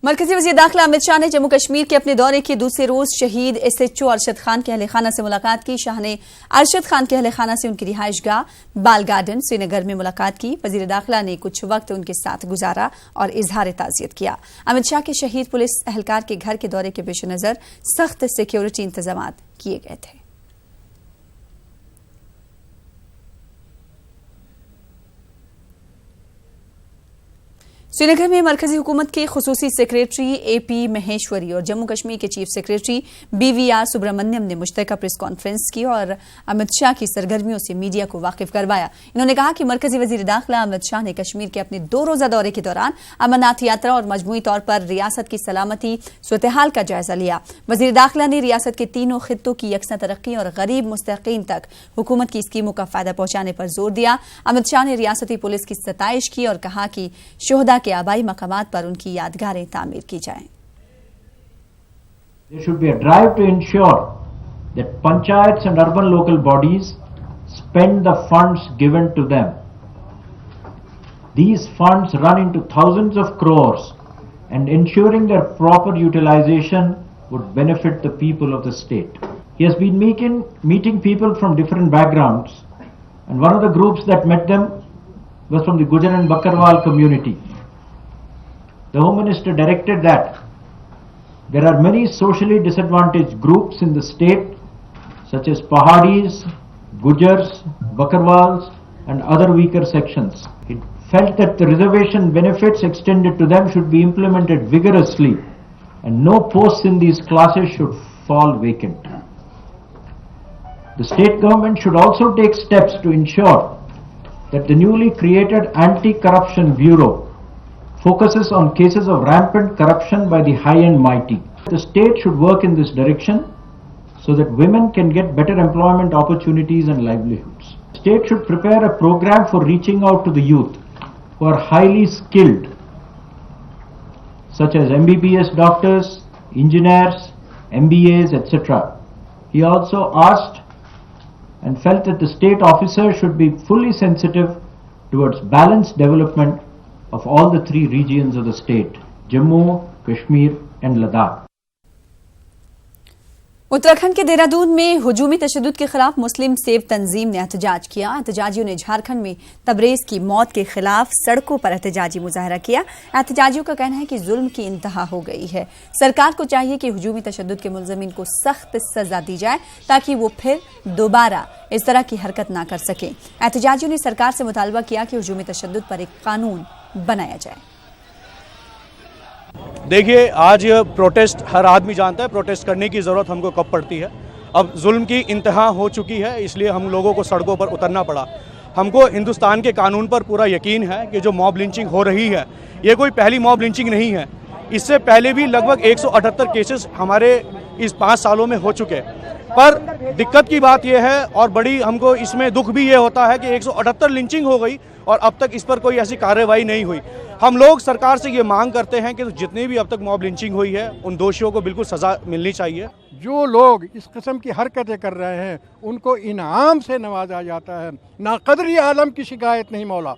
مرکزی وزیر داخلہ امت شاہ نے جموں کشمیر کے اپنے دورے کے دوسرے روز شہید SHO ارشد خان کے اہل خانہ سے ملاقات کی۔ شاہ نے ارشد خان کے اہل خانہ سے ان کی رہائش گاہ بال گارڈن سری نگر میں ملاقات کی۔ وزیر داخلہ نے کچھ وقت ان کے ساتھ گزارا اور اظہار تعزیت کیا۔ امت شاہ کے شہید پولیس اہلکار کے گھر کے دورے کے پیش نظر سخت سیکیورٹی انتظامات کیے گئے تھے۔ سری نگر میں مرکزی حکومت کے خصوصی سیکریٹری AP مہیشوری اور جموں کشمیر کے چیف سیکریٹری BVR سبرامنیم نے مشترکہ پریس کانفرنس کی اور امت شاہ کی سرگرمیوں سے میڈیا کو واقف کروایا۔ انہوں نے کہا کہ مرکزی وزیر داخلہ امت شاہ نے کشمیر کے اپنے 2 روزہ دورے کے دوران امرناتھ یاترا اور مجموعی طور پر ریاست کی سلامتی صورتحال کا جائزہ لیا۔ وزیر داخلہ نے ریاست کے 3 خطوں کی یکساں ترقی اور غریب مستحقین تک حکومت کی اسکیموں کا فائدہ پہنچانے پر زور دیا۔ امت شاہ نے ریاستی پولیس کی ستائش کی اور کہا کہ شہداء کے آبائی مقامات پر ان کی یادگاریں تعمیر کی جائیں۔ There should be a drive to ensure that panchayats and urban local bodies spend the funds given to them. These funds run into thousands of crores, and ensuring their proper utilization would benefit the people of the state. He has been meeting people from different backgrounds, and one of the groups that met them was from the Gujar and Bakarwal community. The Home Minister directed that there are many socially disadvantaged groups in the state, such as Pahadis, Gujars, Bakarwals, and other weaker sections. He felt that the reservation benefits extended to them should be implemented vigorously, and no posts in these classes should fall vacant. The state government should also take steps to ensure that the newly created Anti-Corruption Bureau focuses on cases of rampant corruption by the high and mighty. The state should work in this direction so that women can get better employment opportunities and livelihoods. The state should prepare a program for reaching out to the youth who are highly skilled, such as MBBS doctors, engineers, MBAs, etc. He also asked and felt that the state officers should be fully sensitive towards balanced development of all the 3 regions of the state, Jammu, Kashmir and Ladakh. Uttarakhand کے دہرادون میں ہجومی تشدد کے خلاف مسلم save تنظیم نے احتجاج کیا۔ احتجاجیوں نے جھارکھنڈ میں تبریز کی موت کے خلاف سڑکوں پر احتجاجی مظاہرہ کیا۔ احتجاجیوں کا کہنا ہے کہ ظلم کی انتہا ہو گئی ہے، سرکار کو چاہیے کہ ہجومی تشدد کے ملزمین کو سخت سزا دی جائے تاکہ وہ پھر دوبارہ اس طرح کی حرکت نہ کر سکیں۔ احتجاجیوں نے سرکار سے مطالبہ کیا کہ ہجومی تشدد پر ایک قانون بنایا جائے۔ دیکھیے، آج پروٹیسٹ ہر آدمی جانتا ہے پروٹیسٹ کرنے کی ضرورت ہم کو کب پڑتی ہے۔ اب ظلم کی انتہا ہو چکی ہے، اس لیے ہم لوگوں کو سڑکوں پر اترنا پڑا۔ ہم کو ہندوستان کے قانون پر پورا یقین ہے کہ جو موب لنچنگ ہو رہی ہے یہ کوئی پہلی موب لنچنگ نہیں ہے، اس سے پہلے بھی لگ بھگ 178 کیسز ہمارے اس 5 سالوں میں ہو چکے۔ پر دقت کی بات یہ ہے اور بڑی ہم کو اس میں دکھ بھی یہ ہوتا ہے کہ 178 لنچنگ ہو گئی اور اب تک اس پر کوئی ایسی کارروائی نہیں ہوئی۔ ہم لوگ سرکار سے یہ مانگ کرتے ہیں کہ جتنی بھی اب تک موب لنچنگ ہوئی ہے ان دوشیوں کو بالکل سزا ملنی چاہیے۔ جو لوگ اس قسم کی حرکتیں کر رہے ہیں ان کو انعام سے نوازا جاتا ہے۔ ناقدری عالم کی شکایت نہیں مولا،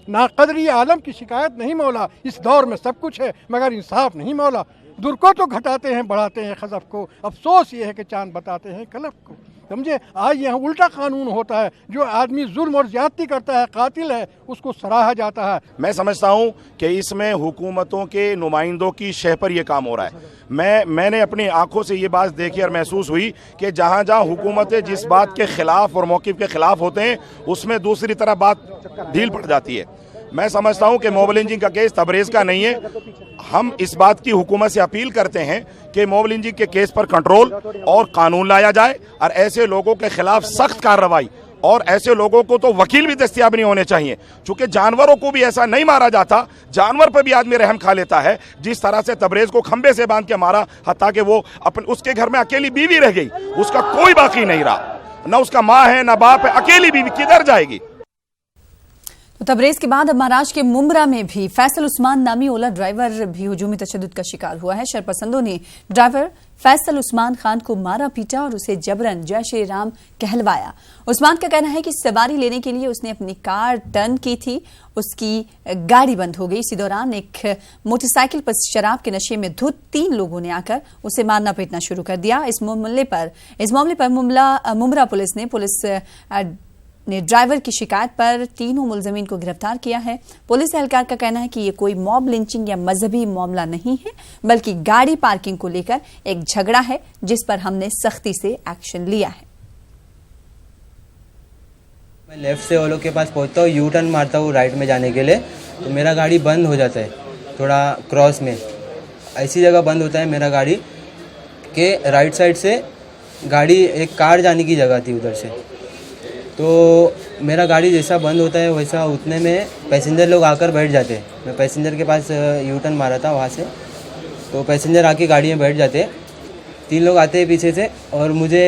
ناقدری عالم کی شکایت نہیں مولا۔ اس دور میں سب کچھ ہے مگر انصاف نہیں مولا۔ در کو تو گھٹاتے ہیں بڑھاتے ہیں خزف کو، افسوس یہ ہے کہ چاند بتاتے ہیں کلف کو۔ سمجھے، آج یہاں الٹا قانون ہوتا ہے، جو آدمی ظلم اور زیادتی کرتا ہے، قاتل ہے، اس کو سراہا جاتا ہے۔ میں سمجھتا ہوں کہ اس میں حکومتوں کے نمائندوں کی شہ پر یہ کام ہو رہا ہے۔ میں نے اپنی آنکھوں سے یہ بات دیکھی اور محسوس ہوئی کہ جہاں جہاں حکومتیں جس بات کے خلاف اور موقف کے خلاف ہوتے ہیں اس میں دوسری طرح بات ڈھیل پڑ جاتی ہے۔ میں سمجھتا ہوں کہ موب لنچنگ کا کیس تبریز کا نہیں ہے۔ ہم اس بات کی حکومت سے اپیل کرتے ہیں کہ موب لنچنگ کے کیس پر کنٹرول اور قانون لایا جائے اور ایسے لوگوں کے خلاف سخت کارروائی، اور ایسے لوگوں کو تو وکیل بھی دستیاب نہیں ہونے چاہیے، چونکہ جانوروں کو بھی ایسا نہیں مارا جاتا، جانور پر بھی آدمی رحم کھا لیتا ہے جس طرح سے تبریز کو کھمبے سے باندھ کے مارا، حتیٰ کہ وہ اس کے گھر میں اکیلی بیوی رہ گئی، اس کا کوئی باقی نہیں رہا، نہ اس کا ماں ہے نہ باپ ہے، اکیلی بیوی کدھر جائے گی۔ तो तबरेज के बाद अब महाराष्ट्र के मुंब्रा में भी फैसल उस्मान नामी ओला ड्राइवर भी हुजूमी तशद्दुद का शिकार हुआ है। शरपसंदों ने ड्राइवर फैसल उस्मान खान को मारा पीटा और उसे जबरन जय श्री राम कहलवाया। उस्मान का कहना है कि सवारी लेने के लिए उसने अपनी कार टर्न की थी, उसकी गाड़ी बंद हो गई। इसी दौरान एक मोटरसाइकिल पर शराब के नशे में धुत 3 लोगों ने आकर उसे मारना पीटना शुरू कर दिया। इस मामले पर मुंब्रा पुलिस ने ड्राइवर की शिकायत पर तीनों मुलजमीन को गिरफ्तार किया है। पुलिस एहलकार का कहना है कि ये कोई मॉब लिंचिंग या मजहबी मामला नहीं है, बल्कि गाड़ी पार्किंग को लेकर एक झगड़ा है जिस पर हमने सख्ती से एक्शन लिया है। मैं लेफ्ट से वो लोग के पास पहुंचता हूँ, यू टर्न मारता हूँ राइट में जाने के लिए, तो मेरा गाड़ी बंद हो जाता है थोड़ा क्रॉस में। ऐसी जगह बंद होता है मेरा गाड़ी के राइट साइड से गाड़ी एक कार जाने की जगह थी उधर से, तो मेरा गाड़ी जैसा बंद होता है वैसा उतने में पैसेंजर लोग आकर बैठ जाते हैं। मैं पैसेंजर के पास यू टर्न मारा था वहाँ से, तो पैसेंजर आके गाड़ी में बैठ जाते। 3 लोग आते हैं पीछे से और मुझे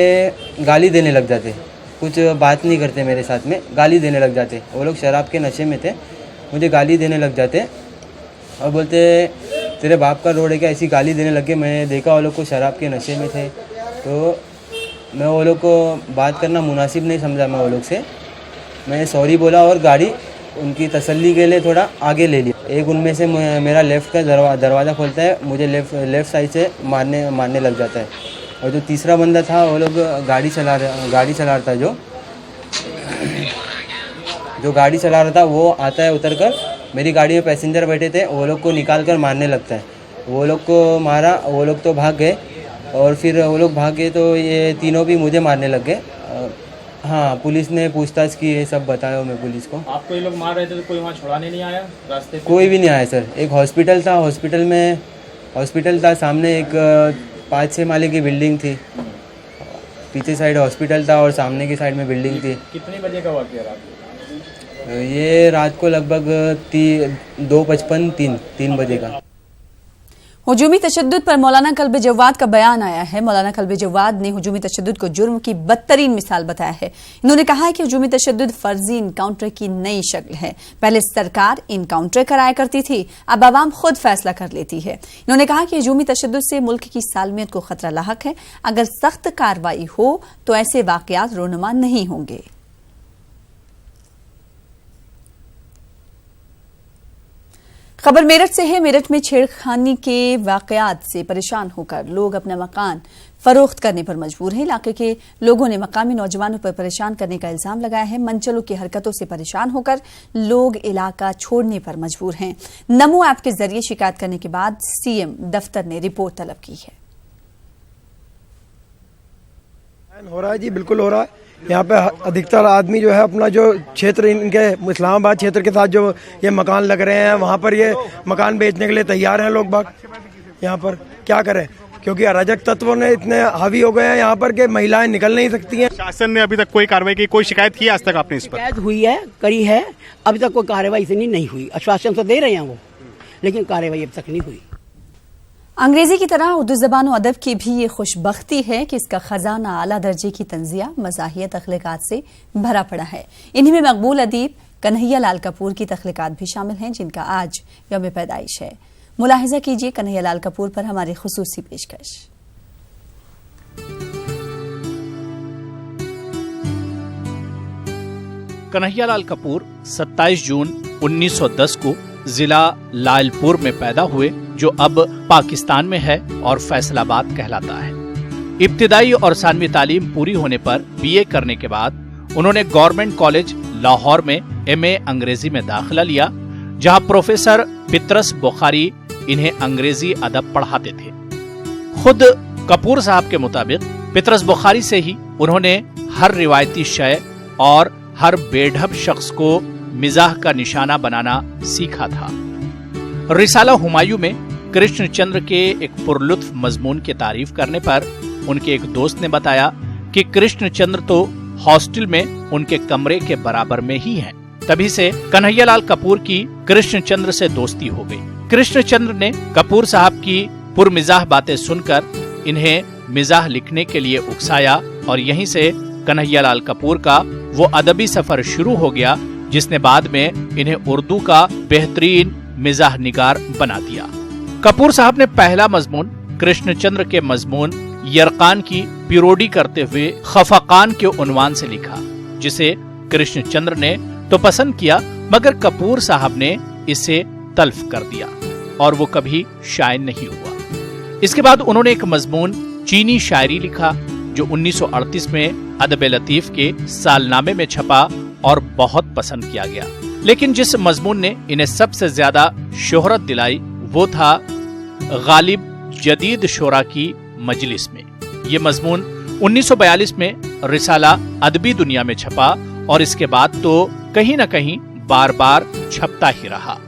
गाली देने लग जाते, कुछ बात नहीं करते मेरे साथ में, गाली देने लग जाते। वो लोग शराब के नशे में थे, मुझे गाली देने लग जाते और बोलते तेरे बाप का रोड है क्या, ऐसी गाली देने लगे। मैं देखा वो लोग को शराब के नशे में थे, तो मैं वो लोग को बात करना मुनासिब नहीं समझा। मैं वो लोग से मैं सॉरी बोला और गाड़ी उनकी तसल्ली के लिए थोड़ा आगे ले लिया। एक उनमें से मेरा लेफ़्ट का दरवाज़ा खोलता है, मुझे लेफ़्ट साइड से मारने लग जाता है। और जो तीसरा बंदा था वो लोग गाड़ी चला रहा था, जो गाड़ी चला रहा था वो आता है उतर कर, मेरी गाड़ी में पैसेंजर बैठे थे, वो लोग को निकाल कर मारने लगता है। वो लोग को मारा, वो लोग तो भाग गए और फिर वो लोग भाग गए तो ये तीनों भी मुझे मारने लग गए। हाँ, पुलिस ने पूछताछ की, ये सब बताया मैं पुलिस को। आपको ये लोग मार रहे थे तो कोई वहाँ छुड़ाने नहीं आया रास्ते पे? कोई भी नहीं आया सर। एक हॉस्पिटल था सामने, एक 5-6 माले की बिल्डिंग थी, पीछे साइड हॉस्पिटल था और सामने की साइड में बिल्डिंग थी। कितने बजे का वाक़या रात? ये रात को लगभग 2:55 3 बजे का। हुजूमी तशद्दुद पर मौलाना कल्बे जवाद का बयान आया है। मौलाना कल्बे जवाद ने हुजूमी तशद्दुद को जुर्म की बदतरीन मिसाल बताया है। इन्होंने कहा है कि हुजूमी तशद्दुद फर्जी इनकाउंटर की नई शक्ल है। पहले सरकार इनकाउंटर कराया करती थी, अब आवाम खुद फैसला कर लेती है। इन्होंने कहा कि हुजूमी तशद्दुद से मुल्क की सालमियत को खतरा लाहक है। अगर सख्त कार्रवाई हो तो ऐसे वाकयात रोनुमा नहीं होंगे। खबर मेरठ से है। मेरठ में छेड़खानी के वाकयात से परेशान होकर लोग अपना मकान फरोख्त करने पर मजबूर हैं। इलाके के लोगों ने मकामी नौजवानों पर परेशान करने का इल्जाम लगाया है। मनचलों की हरकतों से परेशान होकर लोग इलाका छोड़ने पर मजबूर हैं। नमो ऐप के जरिए शिकायत करने के बाद सीएम दफ्तर ने रिपोर्ट तलब की है। हो रहा है जी, बिल्कुल हो रहा है। यहाँ पे अधिकतर आदमी जो है अपना जो क्षेत्र, इनके इस्लामाबाद क्षेत्र के साथ जो ये मकान लग रहे हैं, वहाँ पर ये मकान बेचने के लिए तैयार हैं लोग बाग। यहाँ पर क्या करें, क्योंकि अराजक तत्वों ने इतने हावी हो गए हैं यहाँ पर कि महिलाएं निकल नहीं सकती हैं। शासन ने अभी तक कोई कार्रवाई की, कोई शिकायत की आज तक आपने इस पर? शिकायत हुई है, करी है, अभी तक कोई कार्रवाई इतनी नहीं हुई। आश्वासन तो दे रहे हैं वो, लेकिन कार्रवाई अब तक नहीं हुई। अंग्रेजी की तरह उर्दू ज़बान और अदब की भी ये खुशबख्ती है कि इसका खजाना आला दर्जे की तंजिया, मज़ाहियत, तख्लीक़ात से भरा पड़ा है। इन्हीं में मकबूल अदीब कन्हैया लाल कपूर की तख्लीक़ात भी शामिल हैं, जिनका आज यौम पैदाइश है। मुलाहिजा कीजिए कन्हैया लाल कपूर पर हमारी खुसूसी पेशकश। कन्हैया लाल कपूर 27 जून 1910 को जिला लालपुर में पैदा हुए, जो अब पाकिस्तान में है और फैसलाबाद कहलाता है। इब्तिदाई और सानवी तालीम पूरी होने पर बीए करने के बाद उन्होंने गवर्नमेंट कॉलेज लाहौर में एमए अंग्रेजी में दाखिला लिया, जहां प्रोफेसर पितरस बुखारी इन्हें अंग्रेजी अदब पढ़ाते थे। खुद कपूर साहब के मुताबिक पितरस बुखारी से ही उन्होंने हर रिवायती शय और हर बेढब शख्स को मिजाह का निशाना बनाना सीखा था। रिसाला हुमायूं में कृष्णचंद्र के एक पुरलुत्फ मजमून की तारीफ करने पर उनके एक दोस्त ने बताया कि कृष्णचंद्र तो हॉस्टल में उनके कमरे के बराबर में ही हैं। तभी से कन्हैयालाल कपूर की कृष्णचंद्र से दोस्ती हो गई। कृष्णचंद्र ने कपूर साहब की पुरमिजाह बातें सुनकर इन्हें मिजाह लिखने के लिए उकसाया और यहीं से कन्हैयालाल कपूर का वो अदबी सफर शुरू हो गया जिसने बाद में इन्हें उर्दू का बेहतरीन मिजाह निगार बना दिया। कपूर साहब ने पहला मजमून कृष्णचंद्र के मजमून यरकान की पिरोडी करते हुए खफाकान के उन्वान से लिखा, जिसे कृष्णचंद्र ने तो पसंद किया मगर कपूर साहब ने इसे तल्फ कर दिया और वो कभी शायर नहीं हुआ। इसके बाद उन्होंने एक मजमून चीनी शायरी लिखा जो 1938 में अदब लतीफ के सालनामे में छपा और बहुत पसंद किया गया। लेकिन जिस मजमून ने इन्हें सबसे ज्यादा शोहरत दिलाई वो था गालिब जदीद शोरा की मजलिस में। ये मजमून 1942 में रिसाला अदबी दुनिया में छपा और इसके बाद तो कहीं न कहीं बार बार छपता ही रहा।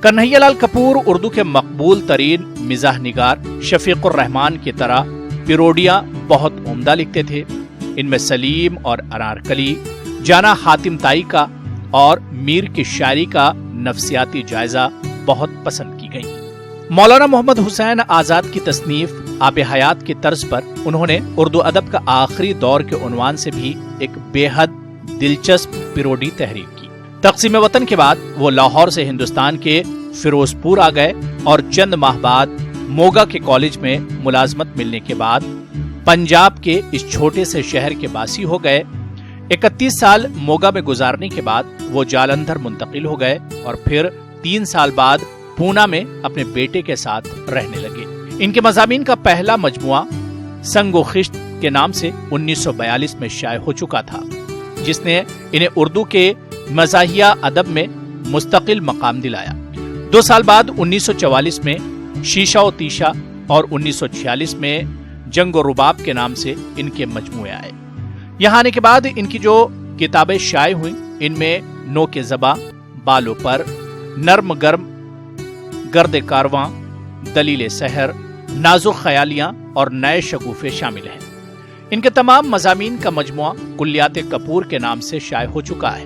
कन्हैयालाल कपूर उर्दू के मकबूल तरीन मिजाह निगार शफीकुर रहमान की तरह पिरोडियां बहुत उम्दा लिखते थे। इनमें सलीम और अनारकली, जाना हातिम ताई का और मीर की शायरी का नफ्सियाती जायजा बहुत पसंद की गई। मौलाना मोहम्मद हुसैन आजाद की तसनीफ आब हयात की तर्ज पर उन्होंने उर्दू अदब का आखिरी दौर के उन्वान से भी एक बेहद दिलचस्प पिरोडी तहरीर की। तक़सीम वतन के बाद वो लाहौर से हिंदुस्तान के फिरोजपुर आ गए और चंद माह बाद मोगा के कॉलेज में मुलाजमत मिलने के बाद पंजाब के इस छोटे से शहर के बासी हो गए। 31 साल मोगा में गुजारने के बाद वो जालंधर मुंतकिल हो गए और फिर 3 साल बाद पूना में अपने बेटे के साथ रहने लगे। इनके मज़ामीन का पहला मजमुआ संगो खिश्त के नाम से 1942 में शाये हो चुका था, जिसने इन्हें उर्दू के मज़ाहिया अदब में मुस्तकिल मकाम दिलाया। 2 साल बाद 1944 में शीशा व तीशा और 1946 में जंग और रुबाब के नाम से इनके मजमुए आए। यहाँ आने के बाद इनकी जो किताबें शाये हुई इनमें नो के ज़बा, बालों पर, नर्म गर्म, गर्द कारवां, दलील सहर, नाजुक ख्यालियां और नए शगुफे शामिल हैं। इनके तमाम मज़ामीन का मजमुआ कुल्लियात कपूर के नाम से शाये हो चुका है।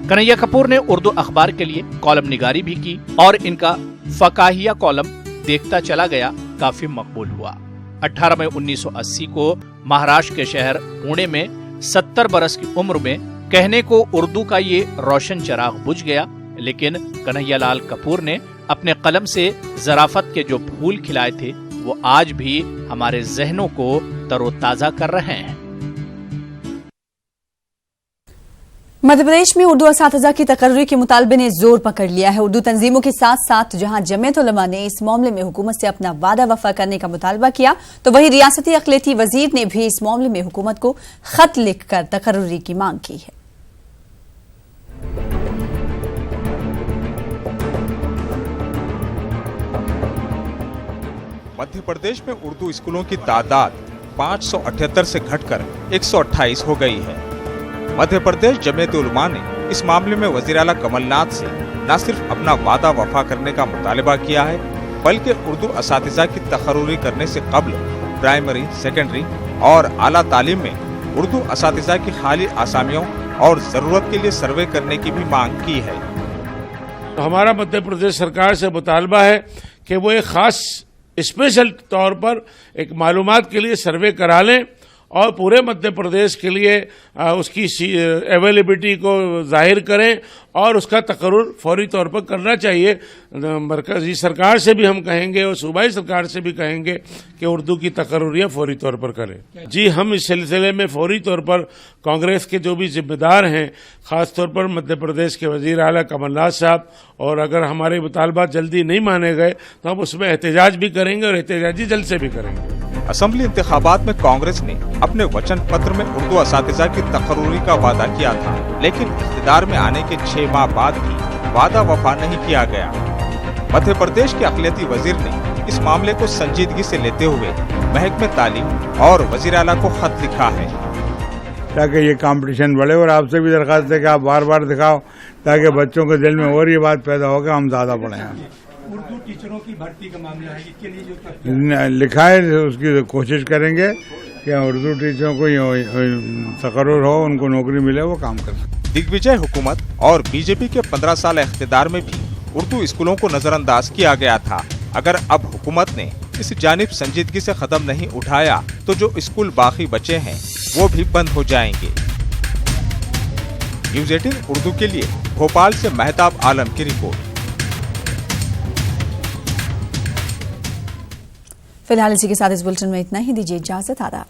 कन्हैया कपूर ने उर्दू अखबार के लिए कॉलम निगारी भी की और इनका फकाहिया कॉलम देखता चला गया काफी मकबूल हुआ। 18 मई 1980 को महाराष्ट्र के शहर पुणे में 70 बरस की उम्र में कहने को उर्दू का ये रोशन चिराग बुझ गया, लेकिन कन्हैयालाल कपूर ने अपने कलम से ज़राफत के जो फूल खिलाए थे वो आज भी हमारे जहनों को तरोताजा कर रहे हैं। मध्य प्रदेश में उर्दू असातिज़ा की तकर्री के मुतालबे ने जोर पकड़ लिया है। उर्दू तंजीमों के साथ साथ जहां जमीयत उलमा ने इस मामले में हुकूमत से अपना वादा वफा करने का मुतालबा किया, तो वहीं रियासती अक़लियती वजीर ने भी इस मामले में हुकूमत को खत लिखकर तकर्री की मांग की है। मध्य प्रदेश में उर्दू स्कूलों की तादाद 578 से घटकर 128 हो गई है। मध्य प्रदेश जमीयत उलमा ने इस मामले में वज़ीर आला कमलनाथ से न सिर्फ अपना वादा वफा करने का मुतालबा किया है, बल्कि उर्दू असातिज़ा की तकर्री करने से कबल प्राइमरी, सेकेंडरी और आला तालीम में उर्दू असातिज़ा की खाली आसामियों और ज़रूरत के लिए सर्वे करने की भी मांग की है। हमारा मध्य प्रदेश सरकार से मुतालबा है कि वो एक खास स्पेशल तौर पर एक मालूमात के लिए सर्वे करा लें और पूरे मध्य प्रदेश के लिए उसकी अवेलेबिलिटी को जाहिर करें और उसका तकर्रुर फौरी तौर पर करना चाहिए। मरकजी सरकार से भी हम कहेंगे और सूबाई सरकार से भी कहेंगे कि उर्दू की तकर्रुरियाँ फौरी तौर पर करें। जी, हम इस सिलसिले में फौरी तौर पर कांग्रेस के जो भी जिम्मेदार हैं, ख़ास तौर पर मध्य प्रदेश के वज़ीर आला कमलनाथ साहब, और अगर हमारे मुतालबात जल्दी नहीं माने गए तो हम उसमें एहतजाज भी करेंगे और एहतजाजी जल्द से भी करेंगे। असेंबली इंतखाबात में कांग्रेस ने अपने वचन पत्र में उर्दू असातिज़ा की तकर्रुरी का वादा किया था, लेकिन इख्तिदार में आने के 6 माह बाद भी वादा वफा नहीं किया गया। मध्य प्रदेश के अक़लियती वजीर ने इस मामले को संजीदगी से लेते हुए महकमे तालीम और वज़ीर आला को खत लिखा है ताकि ये कंपटीशन बढ़े, और आपसे भी दरख्वास्त है कि आप बार बार दिखाओ ताकि बच्चों के दिल में और ये बात पैदा हो कि हम ज़्यादा पढ़ें। उर्दू टीचरों की भर्ती का मामला है, इसके लिए जो लिखा है उसकी कोशिश करेंगे कि उर्दू टीचरों को तकर्रुर हो, उनको नौकरी मिले, वो काम करें। दिग्विजय हुकूमत और बीजेपी के 15 साल इख्तिदार में भी उर्दू स्कूलों को नजरअंदाज किया गया था। अगर अब हुकूमत ने इस जानिब संजीदगी से कदम नहीं उठाया तो जो स्कूल बाकी बचे हैं वो भी बंद हो जाएंगे। न्यूज़ 18 उर्दू के लिए भोपाल से महताब आलम की रिपोर्ट। फिलहाल इसी के साथ इस बुलेटिन में इतना ही, दीजिए इजाजत, आदाब।